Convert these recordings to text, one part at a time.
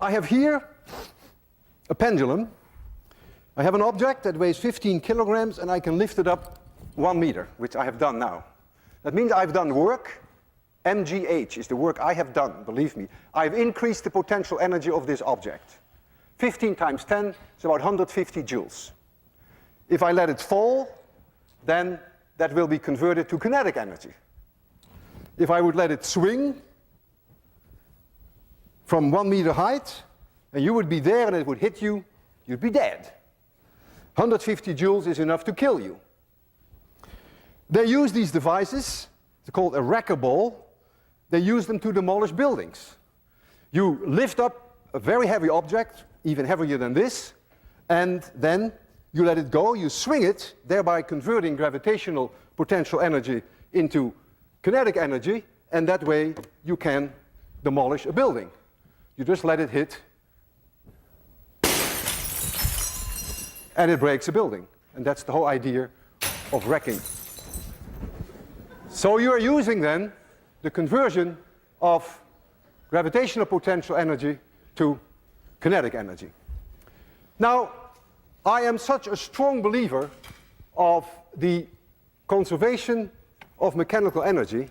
I have here a pendulum. I have an object that weighs 15 kilograms and I can lift it up 1 meter, which I have done now. That means I've done work. mgh is the work I have done, believe me. I've increased the potential energy of this object. 15 times 10 is about 150 joules. If I let it fall, then that will be converted to kinetic energy. If I would let it swing from 1 meter height, and you would be there and it would hit you, you'd be dead. 150 joules is enough to kill you. They use these devices, they're called a wrecker ball. They use them to demolish buildings. You lift up a very heavy object, even heavier than this, and then you let it go, you swing it, thereby converting gravitational potential energy into kinetic energy, and that way you can demolish a building. You just let it hit, and it breaks a building. And that's the whole idea of wrecking. So you are using then the conversion of gravitational potential energy to kinetic energy. Now, I am such a strong believer of the conservation of mechanical energy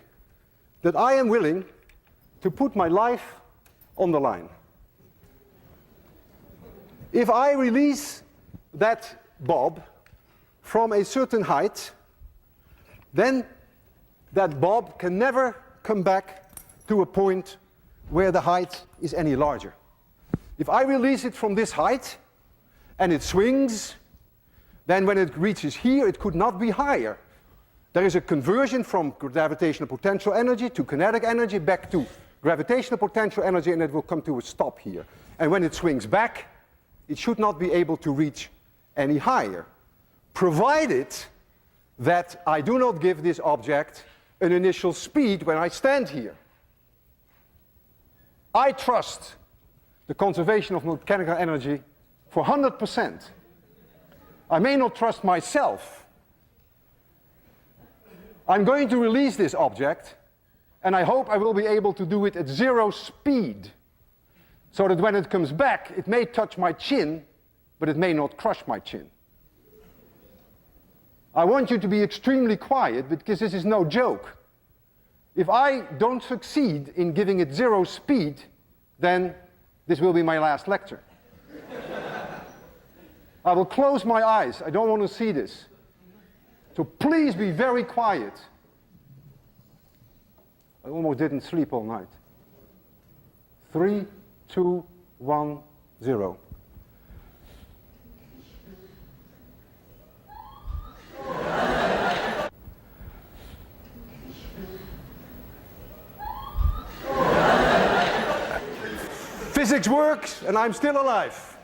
that I am willing to put my life on the line. If I release that bob from a certain height, then that bob can never come back to a point where the height is any larger. If I release it from this height and it swings, then when it reaches here, it could not be higher. There is a conversion from gravitational potential energy to kinetic energy back to gravitational potential energy, and it will come to a stop here. And when it swings back, it should not be able to reach any higher, provided that I do not give this object an initial speed when I stand here. I trust the conservation of mechanical energy for 100%. I may not trust myself. I'm going to release this object, and I hope I will be able to do it at 0 speed, so that when it comes back, it may touch my chin, but it may not crush my chin. I want you to be extremely quiet, because this is no joke. If I don't succeed in giving it 0 speed, then this will be my last lecture. I will close my eyes. I don't want to see this. So please be very quiet. I almost didn't sleep all night. 3, 2, 1, 0. Physics works, and I'm still alive.